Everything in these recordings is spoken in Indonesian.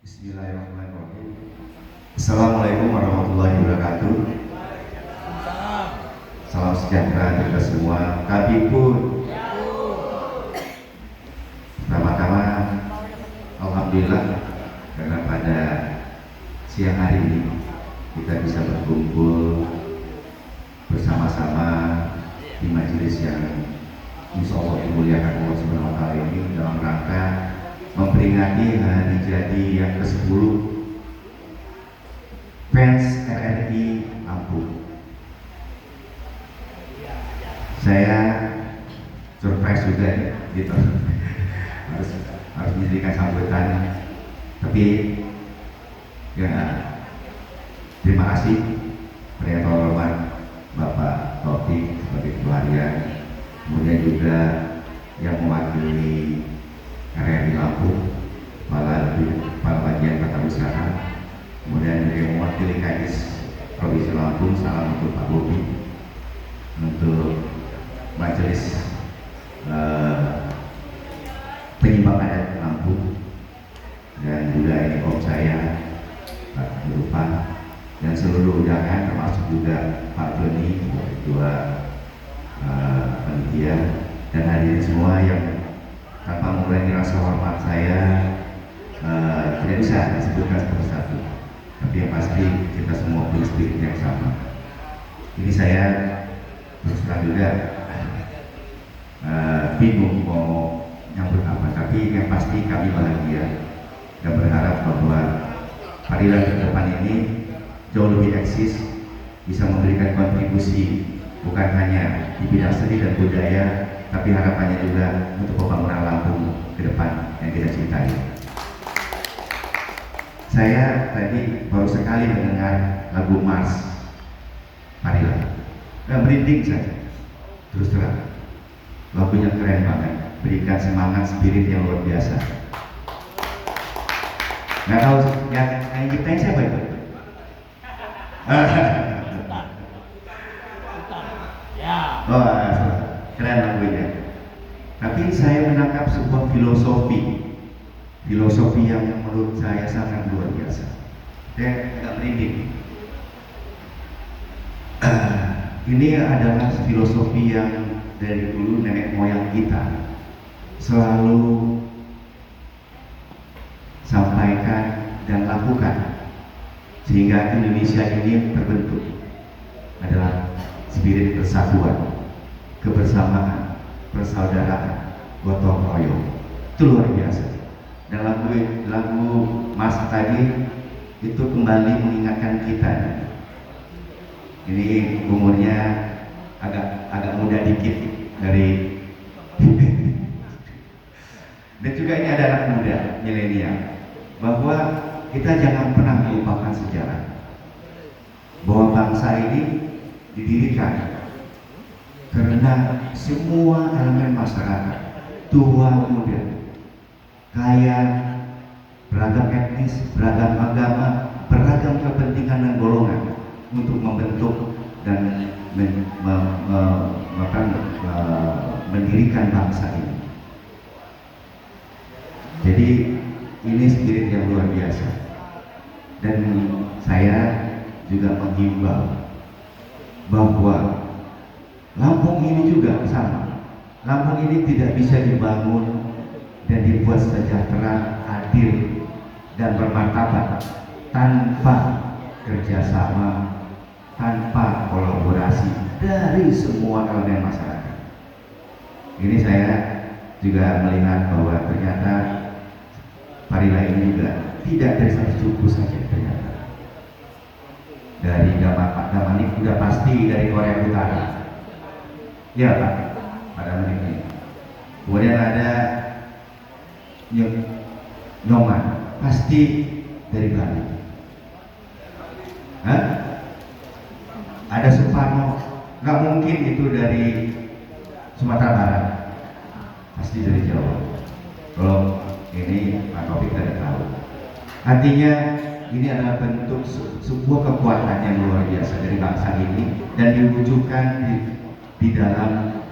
Bismillahirrahmanirrahim. Assalamualaikum warahmatullahi wabarakatuh. Salam sejahtera kita semua. Kami pun pertama-tama alhamdulillah karena pada siang hari ini kita bisa berkumpul bersama-sama di majelis yang insya Allah dimuliakan Allah Subhanahu wa Ta'ala ini dalam rangka memperingati hari jadi yang ke-10 fans RRI Lampung. Saya surprise juga ya, gitu. harus memberikan sambutan. Tapi ya terima kasih kepada yang terhormat Bapak Taufik sebagai keluarga, kemudian juga yang mewakili RRI Lampung, kepala bagian tata usaha, kemudian yang mewakili Kadis Provinsi Lampung. Salam untuk Pak Bobi, untuk majelis penyimbang adat Lampung, dan juga ini om saya Pak Lupa, dan seluruh undangan termasuk juga Pak Joni, ketua panitia, dan hadirin semua yang tanpa mengurangi rasa hormat saya tidak bisa disebutkan satu persatu, tapi yang pasti kita semua punya spirit yang sama. Ini saya terus terang juga bingung mau nyambut apa, tapi yang pasti kami bahagia dan berharap bahwa parilan ke depan ini jauh lebih eksis, bisa memberikan kontribusi bukan hanya di bidang seni dan budaya, tapi harapannya juga untuk pembangunan Lampung ke depan yang kita cintai. Saya tadi baru sekali mendengar lagu Mars Parilan, merinding saja. Terus terang, lagunya keren banget, berikan semangat spirit yang luar biasa. Nggak tahu yang ciptain siapa itu? Oh, keren lagunya. Tapi saya menangkap sebuah filosofi yang menurut saya sangat luar biasa. Saya agak merinding. Ini adalah filosofi yang dari dulu nenek moyang kita selalu sampaikan dan lakukan, sehingga Indonesia ini terbentuk adalah spirit persatuan, kebersamaan, persaudaraan, gotong royong. Itu luar biasa. Dan lagu Mas tadi itu kembali mengingatkan kita. Ini umurnya agak muda dikit dari dan juga ini ada anak muda milenial, bahwa kita jangan pernah melupakan sejarah bahwa bangsa ini didirikan karena semua elemen masyarakat, tua muda, kaya, beragam etnis, beragam agama, beragam kepentingan dan golongan untuk membentuk dan mendirikan bangsa ini. Jadi ini spirit yang luar biasa, dan saya juga menghimbau bahwa Lampung ini juga sama. Lampung ini tidak bisa dibangun dan dibuat sejahtera, adil, dan bermartabat tanpa kerjasama, tanpa kolaborasi dari semua elemen masyarakat. Ini saya juga melihat bahwa ternyata Parila ini juga tidak dari satu suku saja ternyata. Dari Pak Damanik sudah pasti dari Korea Utara. Ya Pak, Pak Damanik ini. Kemudian ada Nyoman, pasti dari Bali. Hah? Ada Suparno, nggak mungkin itu dari Sumatera Barat, pasti dari Jawa. Kalau ini Pak Taufik tidak tahu. Artinya ini adalah bentuk sebuah kekuatan yang luar biasa dari bangsa ini, dan diwujudkan di dalam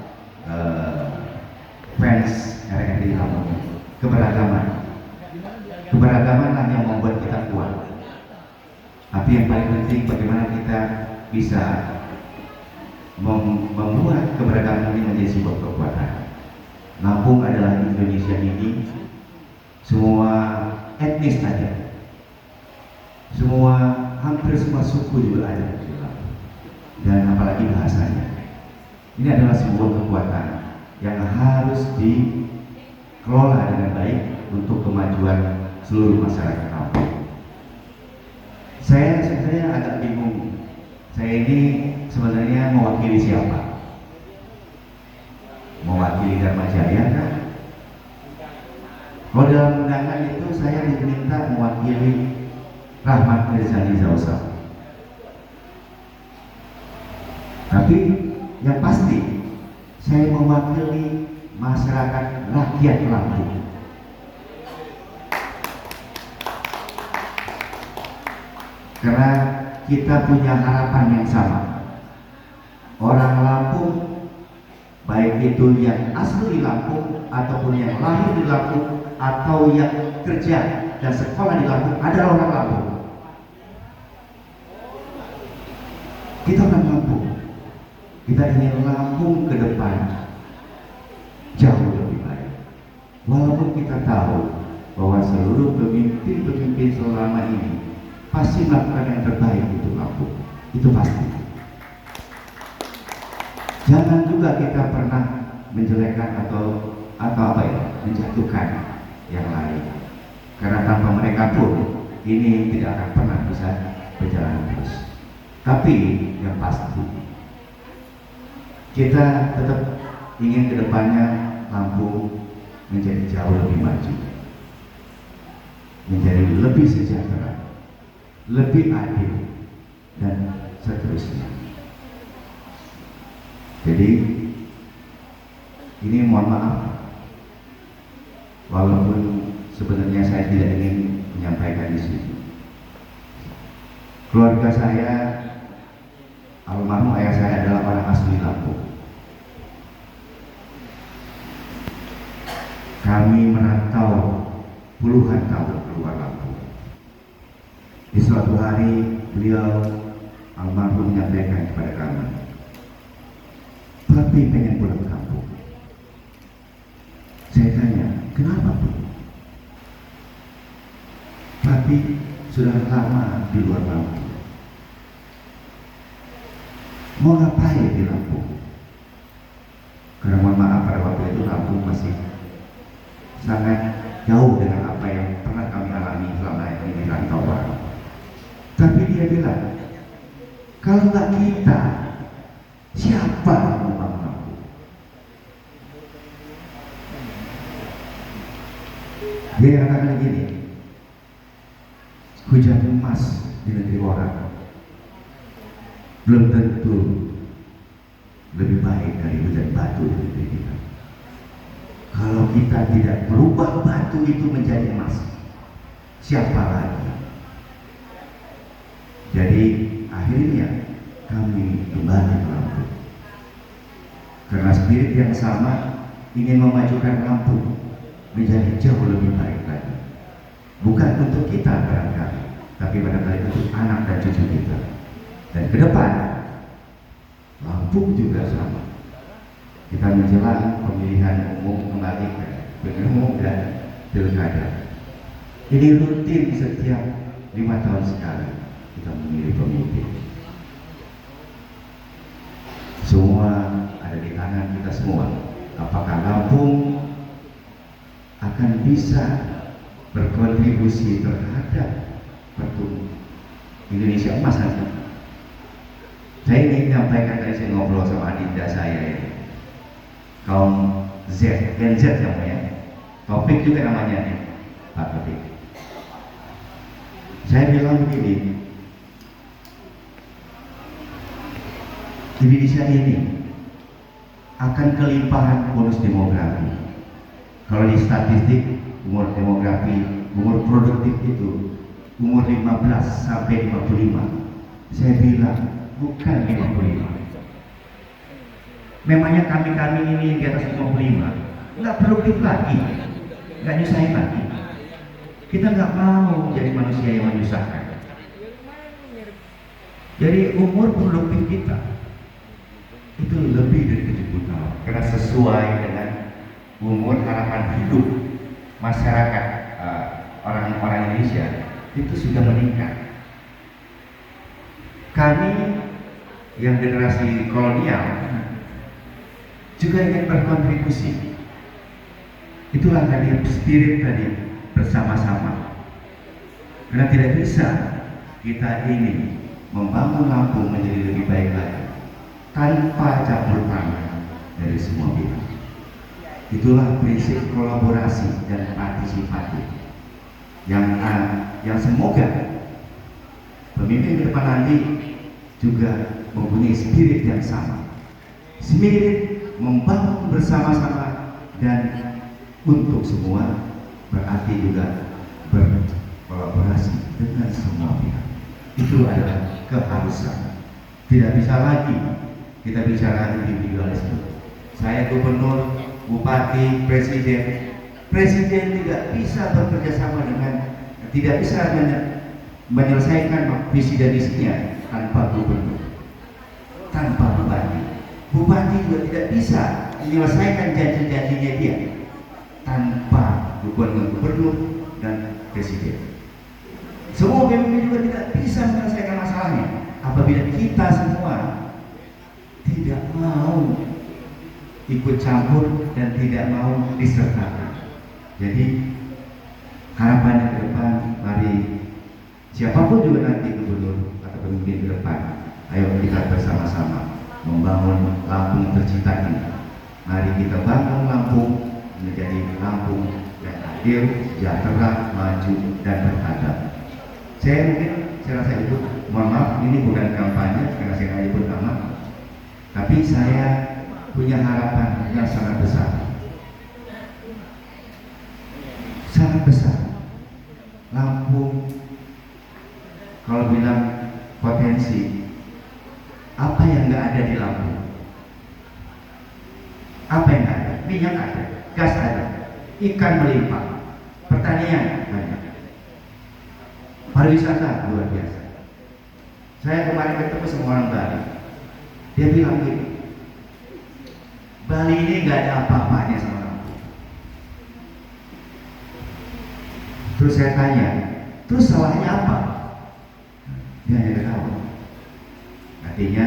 fans RRI Lampung, keberagaman. Keberagaman lah yang membuat kita kuat. Tapi yang paling penting bagaimana kita bisa membuat keberagaman ini menjadi sebuah kekuatan. Lampung adalah Indonesia ini, semua etnis ada, semua hampir semua suku juga ada di Lampung, dan apalagi bahasanya. Ini adalah sebuah kekuatan yang harus dikelola dengan baik untuk kemajuan seluruh masyarakat Lampung. Saya sebenarnya agak bingung. Saya ini sebenarnya mewakili siapa? Mewakili Dharma Jaya kan? Kalau dalam undangan itu saya diminta mewakili Rahmat Mirzani Zausam. Tapi yang pasti saya mewakili masyarakat rakyat Lampung. Karena kita punya harapan yang sama. Orang Lampung, baik itu yang asli Lampung ataupun yang lahir di Lampung atau yang kerja dan sekolah di Lampung adalah orang Lampung. Kita orang Lampung. Kita ingin Lampung ke depan jauh lebih baik. Walaupun kita tahu bahwa seluruh pemimpin-pemimpin selama ini pasti melakukan yang terbaik untuk Lampung, itu pasti. Jangan juga kita pernah menjelekkan atau apa ya, menjatuhkan yang lain. Karena tanpa mereka pun ini tidak akan pernah bisa berjalan terus. Tapi yang pasti kita tetap ingin kedepannya Lampung menjadi jauh lebih maju, menjadi lebih sejahtera, lebih adil, dan seterusnya. Jadi ini mohon maaf, walaupun sebenarnya saya tidak ingin menyampaikan di sini. Keluarga saya, almarhum ayah saya adalah orang asli Lampung. Kami merantau puluhan tahun keluar Lampung. Di suatu hari beliau almarhum menyampaikan kepada kami, "Papi pengen pulang kampung." Saya tanya, "Kenapa, Bu?" "Papi sudah lama di luar Lampung. Mau ngapain di Lampung?" Karena mohon maaf, pada waktu itu Lampung masih sangat jauh dengan apa yang pernah kami alami selama ini di rantauan. Tapi dia bilang, kalau nggak kita, siapa yang membangun Lampung? Dia katakan begini, hujan emas di negeri orang belum tentu lebih baik dari hujan batu di negeri kita. Kalau kita tidak merubah batu itu menjadi emas, siapa lagi? Jadi akhirnya kami kembali ke Lampung karena spirit yang sama, ingin memajukan Lampung menjadi jauh lebih baik lagi. Bukan untuk kita barangkali, tapi barangkali untuk anak dan cucu kita. Dan ke depan Lampung juga sama. Kita menjelang pemilihan umum kembali ke umum dan pilkada. Ini rutin setiap 5 tahun sekali kita memilih pemimpin. Semua ada di tangan kita semua. Apakah Lampung akan bisa berkontribusi terhadap pertumbuhan Indonesia emas nanti? Saya ingin menyampaikan, tadi saya ngobrol sama adinda saya ini, kaum Z, Gen Z namanya, Taufik juga namanya nih, Pak Taufik. Saya bilang begini, Indonesia ini akan kelimpahan bonus demografi. Kalau di statistik umur demografi, umur produktif itu umur 15 sampai 55. Saya bilang bukan 55. Memangnya kami ini di atas 55 nggak produktif lagi, nggak nyusahin lagi. Kita nggak mau jadi manusia yang menyusahkan. Jadi umur produktif kita itu lebih dari 70 tahun, karena sesuai dengan umur harapan hidup masyarakat orang-orang Indonesia itu sudah meningkat. Kami yang generasi kolonial juga ingin berkontribusi. Itulah tadi spirit tadi, bersama-sama. Karena tidak bisa kita ini membangun Lampung menjadi lebih baik lagi tanpa campur tangan dari semua pihak. Itulah prinsip kolaborasi dan partisipatif yang semoga pemimpin ke depan nanti juga mempunyai spirit yang sama, spirit membangun bersama-sama dan untuk semua, berarti juga berkolaborasi dengan semua pihak. Itu adalah keharusan. Tidak bisa lagi kita bicara individualisme. Saya gubernur, bupati, presiden tidak bisa bekerja sama dengan, tidak bisa menyelesaikan visi dan misinya tanpa gubernur, tanpa bupati. Bupati juga tidak bisa menyelesaikan janji-janjinya dia tanpa gubernur dan presiden. Semua pemimpin juga tidak bisa menyelesaikan masalahnya apabila kita semua tidak mau ikut campur dan tidak mau disertakan. Jadi harapannya ke depan, mari siapapun juga nanti gubernur atau pemimpin ke depan, ayo kita bersama-sama membangun Lampung tercipta ini. Mari kita bangun Lampung menjadi Lampung yang adil, sejahtera, maju dan beradab. Saya rasa itu, mohon maaf, ini bukan kampanye karena saya nggak nyebut nama, tapi saya punya harapan yang sangat besar, sangat besar. Lampung, kalau bilang potensi, apa yang nggak ada di Lampung? Apa yang ada? Minyak ada, gas ada, ikan melimpah, pertanian banyak, pariwisata luar biasa. Saya kemarin ketemu sama orang Bali, dia bilang gini, Bali ini nggak ada apa-apanya sama Lampung. Terus saya tanya, terus salahnya apa? Dia hanya tahu. Artinya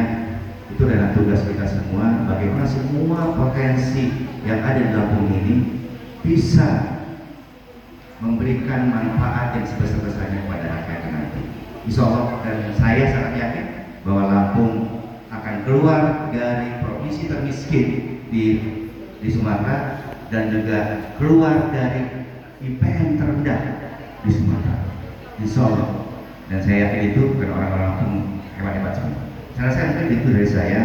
itu adalah tugas kita semua, bagaimana semua potensi yang ada di Lampung ini bisa memberikan manfaat yang sebesar-besarnya kepada rakyat nanti. Insya Allah, dan saya sangat yakin bahwa Lampung akan keluar dari provinsi termiskin di Sumatera dan juga keluar dari IPM terendah di Sumatera. Insya Allah, dan saya yakin itu bukan orang-orang Lampung hebat-hebat semua. Saya rasa mungkin itu dari saya.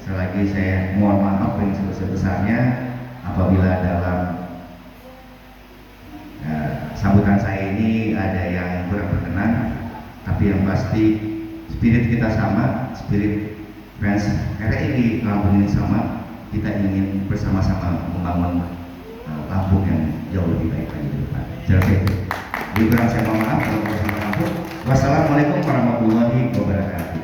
Selagi saya mohon maaf yang sebesar-besarnya apabila dalam sambutan saya ini ada yang kurang berkenan, tapi yang pasti spirit kita sama, spirit fans RRI Lampung ini sama. Kita ingin bersama-sama membangun Lampung yang jauh lebih baik lagi di depan. Jadi kurang saya mohon maaf kalau bersama Lampung. Wassalamualaikum warahmatullahi wabarakatuh.